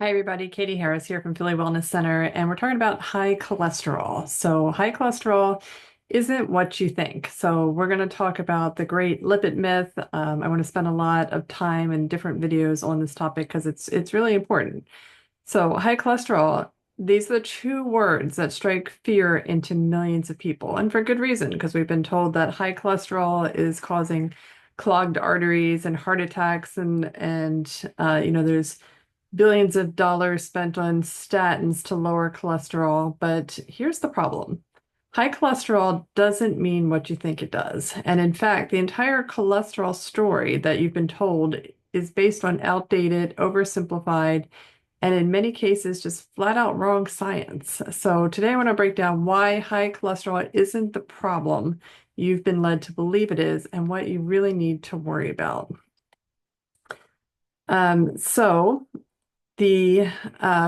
Hi, everybody. Katie Harris here from Philly Wellness Center, and we're talking about high cholesterol. So, high cholesterol isn't what you think. So, we're going to talk about the great lipid myth. I want to spend a lot of time and different videos on this topic because it's really important. So, high cholesterol, these are the two words that strike fear into millions of people, and for good reason, because we've been told that high cholesterol is causing clogged arteries and heart attacks, and there's billions of dollars spent on statins to lower cholesterol. But here's the problem. High cholesterol doesn't mean what you think it does. And in fact, the entire cholesterol story that you've been told is based on outdated, oversimplified, and in many cases, just flat out wrong science. So today I want to break down why high cholesterol isn't the problem you've been led to believe it is and what you really need to worry about. So the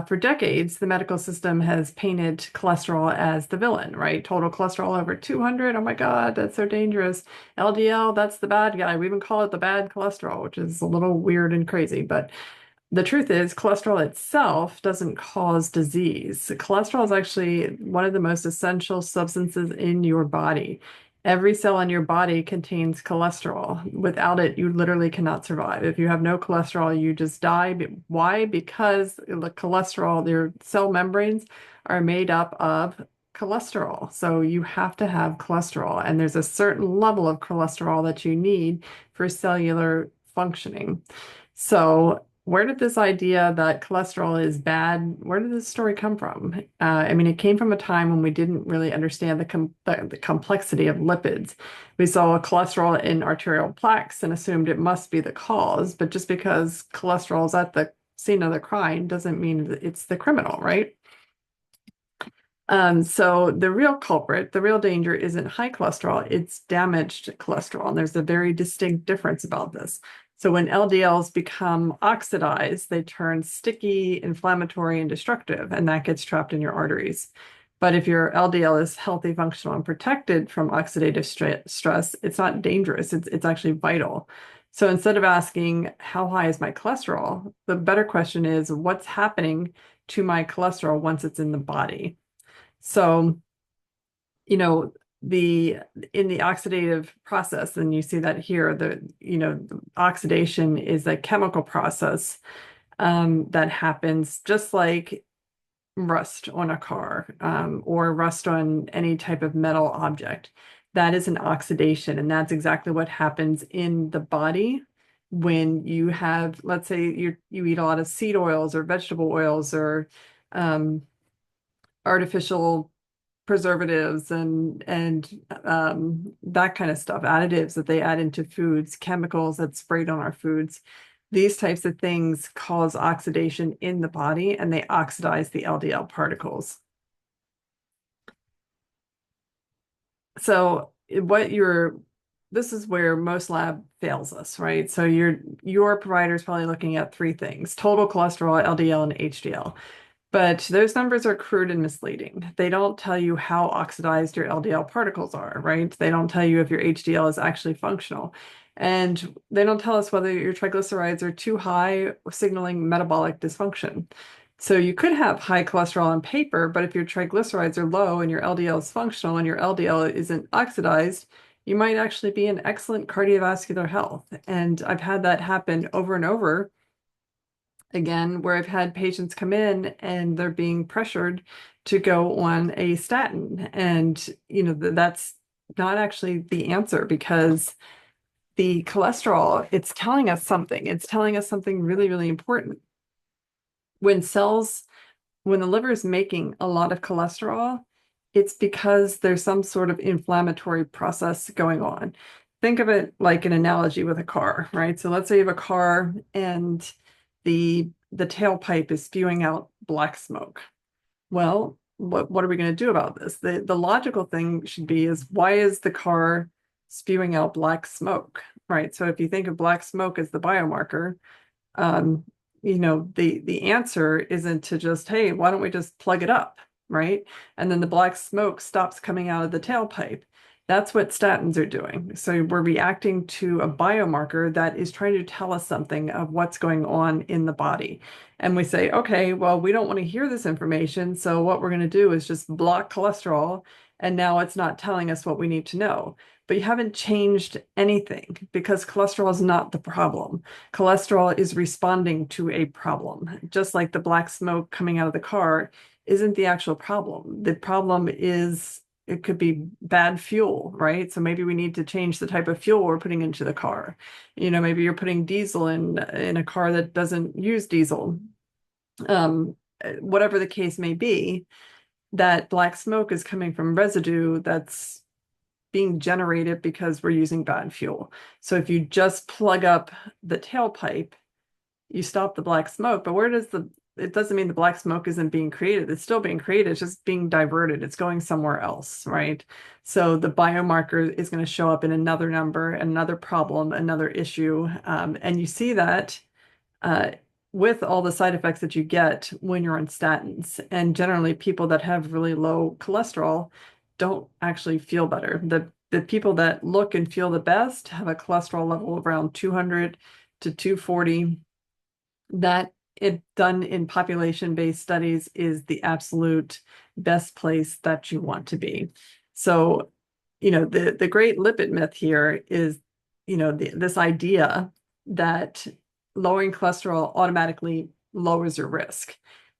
For decades, the medical system has painted cholesterol as the villain, right? Total cholesterol over 200. Oh my God, that's so dangerous. LDL, that's the bad guy. We even call it the bad cholesterol, which is a little weird and crazy. But the truth is, cholesterol itself doesn't cause disease. Cholesterol is actually one of the most essential substances in your body. Every cell in your body contains cholesterol. Without it, you literally cannot survive. If you have no cholesterol, you just die. Why? Because the cholesterol, your cell membranes are made up of cholesterol. So you have to have cholesterol, and there's a certain level of cholesterol that you need for cellular functioning. So where did this idea that cholesterol is bad, where did this story come from? I mean, it came from a time when we didn't really understand the complexity of lipids. We saw cholesterol in arterial plaques and assumed it must be the cause, but just because cholesterol is at the scene of the crime doesn't mean that it's the criminal, right? So the real culprit, the real danger isn't high cholesterol, it's damaged cholesterol. And there's a very distinct difference about this. So when LDLs become oxidized, they turn sticky, inflammatory, and destructive, and that gets trapped in your arteries. But if your LDL is healthy, functional, and protected from oxidative stress, it's not dangerous, it's actually vital. So instead of asking, how high is my cholesterol? The better question is, what's happening to my cholesterol once it's in the body? So, you know, the in the oxidative process, and you see that here, the oxidation is a chemical process that happens just like rust on a car or rust on any type of metal object. That is an oxidation, and that's exactly what happens in the body when you have, let's say, you eat a lot of seed oils or vegetable oils or um, artificial preservatives and that kind of stuff, additives that they add into foods, chemicals that sprayed on our foods. These types of things cause oxidation in the body and they oxidize the LDL particles. So this is where most lab fails us, right? So your provider is probably looking at three things: total cholesterol, LDL, and HDL. But those numbers are crude and misleading. They don't tell you how oxidized your LDL particles are, right? They don't tell you if your HDL is actually functional. And they don't tell us whether your triglycerides are too high, signaling metabolic dysfunction. So you could have high cholesterol on paper, but if your triglycerides are low and your LDL is functional and your LDL isn't oxidized, you might actually be in excellent cardiovascular health. And I've had that happen over and over again, where I've had patients come in and they're being pressured to go on a statin. And, that's not actually the answer because the cholesterol, it's telling us something. It's telling us something really, really important. When cells, when the liver is making a lot of cholesterol, it's because there's some sort of inflammatory process going on. Think of it like an analogy with a car, right? So let's say you have a car and the tailpipe is spewing out black smoke. Well, what are we going to do about this? The logical thing should be is, why is the car spewing out black smoke, right? So if you think of black smoke as the biomarker, um, the answer isn't to just, hey, why don't we just plug it up, right? And then the black smoke stops coming out of the tailpipe. That's what statins are doing. So we're reacting to a biomarker that is trying to tell us something of what's going on in the body. And we say, okay, well, we don't want to hear this information. So what we're going to do is just block cholesterol. And now it's not telling us what we need to know. But you haven't changed anything because cholesterol is not the problem. Cholesterol is responding to a problem, just like the black smoke coming out of the car isn't the actual problem. The problem is it could be bad fuel, right? So maybe we need to change the type of fuel we're putting into the car. Maybe you're putting diesel in a car that doesn't use diesel. Whatever the case may be, that black smoke is coming from residue that's being generated because we're using bad fuel. So if you just plug up the tailpipe, you stop the black smoke, but it doesn't mean the black smoke isn't being created. It's still being created. It's just being diverted. It's going somewhere else, right? So the biomarker is going to show up in another number, another problem, another issue. And you see that with all the side effects that you get when you're on statins. And generally, people that have really low cholesterol don't actually feel better. The people that look and feel the best have a cholesterol level around 200 to 240. That it done in population-based studies is the absolute best place that you want to be. So, the great lipid myth here is, this idea that lowering cholesterol automatically lowers your risk.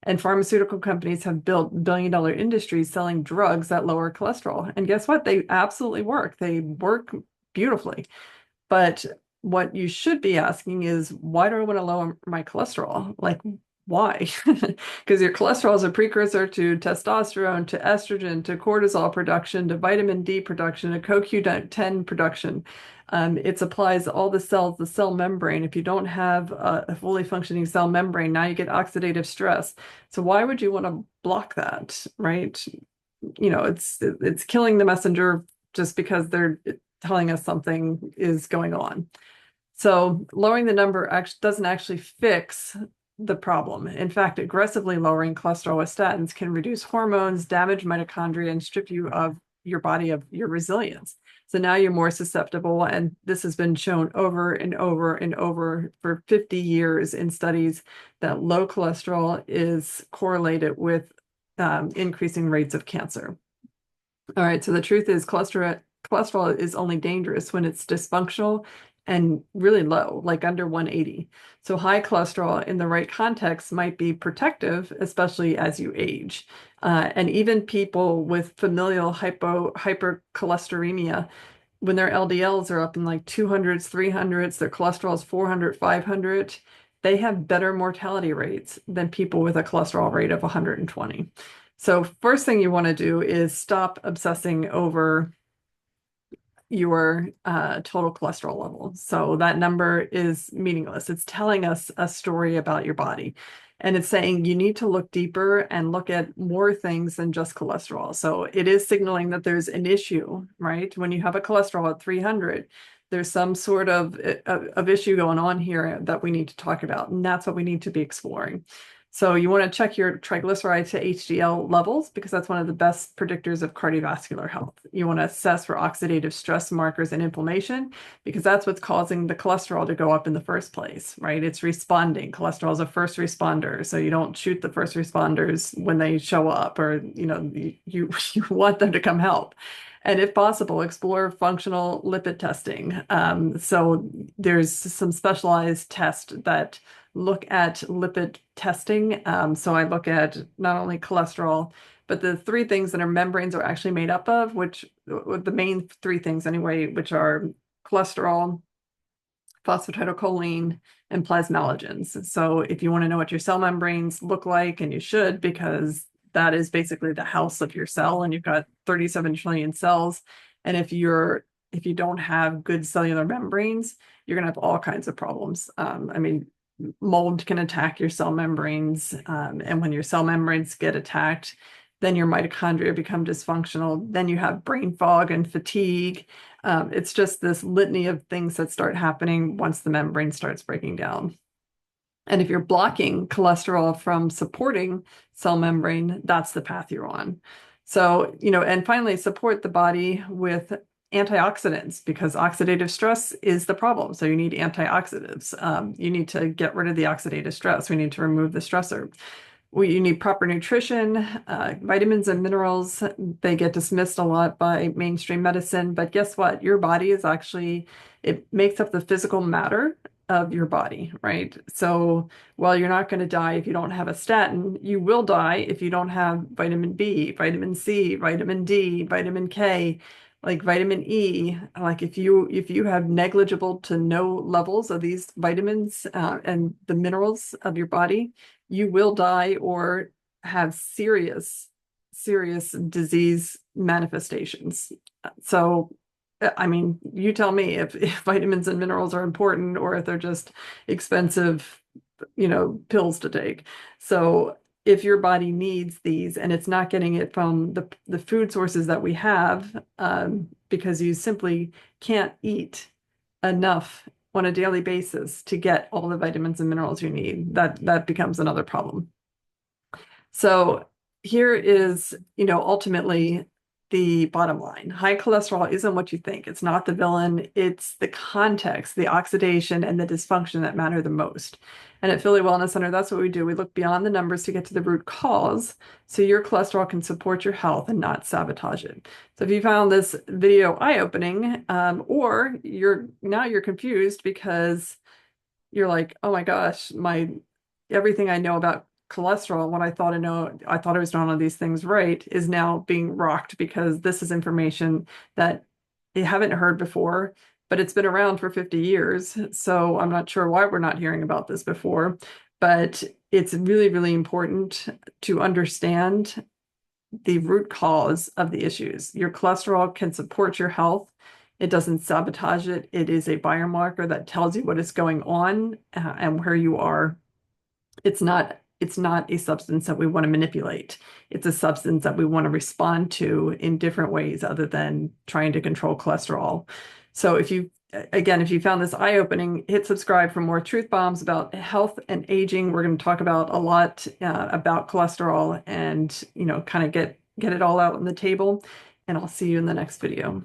And pharmaceutical companies have built billion-dollar industries selling drugs that lower cholesterol. And guess what? They absolutely work. They work beautifully. But what you should be asking is, why do I want to lower my cholesterol? Like, why? Because your cholesterol is a precursor to testosterone, to estrogen, to cortisol production, to vitamin D production, to CoQ10 production. It supplies all the cells, the cell membrane. If you don't have a fully functioning cell membrane, now you get oxidative stress. So why would you want to block that, right? It's killing the messenger just because they're telling us something is going on. So lowering the number doesn't actually fix the problem. In fact, aggressively lowering cholesterol with statins can reduce hormones, damage mitochondria, and strip you of your body of your resilience. So now you're more susceptible, and this has been shown over and over and over for 50 years in studies that low cholesterol is correlated with increasing rates of cancer. All right, so the truth is cholesterol is only dangerous when it's dysfunctional and really low, like under 180. So high cholesterol in the right context might be protective, especially as you age. And even people with familial hypercholesteremia, when their LDLs are up in like 200s, 300s, their cholesterol is 400, 500, they have better mortality rates than people with a cholesterol rate of 120. So first thing you want to do is stop obsessing over your total cholesterol level. So that number is meaningless. It's telling us a story about your body. And it's saying you need to look deeper and look at more things than just cholesterol. So it is signaling that there's an issue, right? When you have a cholesterol at 300, there's some sort of issue going on here that we need to talk about. And that's what we need to be exploring. So you want to check your triglyceride to HDL levels because that's one of the best predictors of cardiovascular health. You want to assess for oxidative stress markers and inflammation because that's what's causing the cholesterol to go up in the first place, right? It's responding. Cholesterol is a first responder, so you don't shoot the first responders when they show up, or you want them to come help. And if possible, explore functional lipid testing. So there's some specialized tests that look at lipid testing. So I look at not only cholesterol, but the three things that our membranes are actually made up of, which the main three things anyway, which are cholesterol, phosphatidylcholine, and plasmalogens. So if you want to know what your cell membranes look like, and you should, because that is basically the house of your cell, and you've got 37 trillion cells. And if you don't have good cellular membranes, you're going to have all kinds of problems. Mold can attack your cell membranes. And when your cell membranes get attacked, then your mitochondria become dysfunctional. Then you have brain fog and fatigue. It's just this litany of things that start happening once the membrane starts breaking down. And if you're blocking cholesterol from supporting cell membrane, that's the path you're on. So, and finally, support the body with antioxidants because oxidative stress is the problem. So you need antioxidants. You need to get rid of the oxidative stress. We need to remove the stressor. You need proper nutrition, vitamins and minerals. They get dismissed a lot by mainstream medicine, but guess what? Your body is actually, it makes up the physical matter of your body, right? So while you're not going to die if you don't have a statin, you will die if you don't have vitamin B, vitamin C, vitamin D, vitamin K, like vitamin E. Like if you have negligible to no levels of these vitamins and the minerals of your body, you will die or have serious disease manifestations. So, I mean, you tell me if vitamins and minerals are important or if they're just expensive, pills to take. So if your body needs these and it's not getting it from the food sources that we have, because you simply can't eat enough on a daily basis to get all the vitamins and minerals you need, that becomes another problem. So here is, ultimately the bottom line. High cholesterol isn't what you think. It's not the villain. It's the context, the oxidation, and the dysfunction that matter the most. And at Philly Wellness Center, that's what we do. We look beyond the numbers to get to the root cause so your cholesterol can support your health and not sabotage it. So if you found this video eye-opening, or you're confused because you're like, oh my gosh, everything I know about cholesterol, what I thought I was doing all these things right, is now being rocked because this is information that you haven't heard before, but it's been around for 50 years. So I'm not sure why we're not hearing about this before, but it's really, really important to understand the root cause of the issues. Your cholesterol can support your health. It doesn't sabotage it. It is a biomarker that tells you what is going on and where you are. It's not a substance that we want to manipulate. It's a substance that we want to respond to in different ways other than trying to control cholesterol. So if you found this eye-opening, hit subscribe for more truth bombs about health and aging. We're going to talk about a lot about cholesterol and, kind of get it all out on the table. And I'll see you in the next video.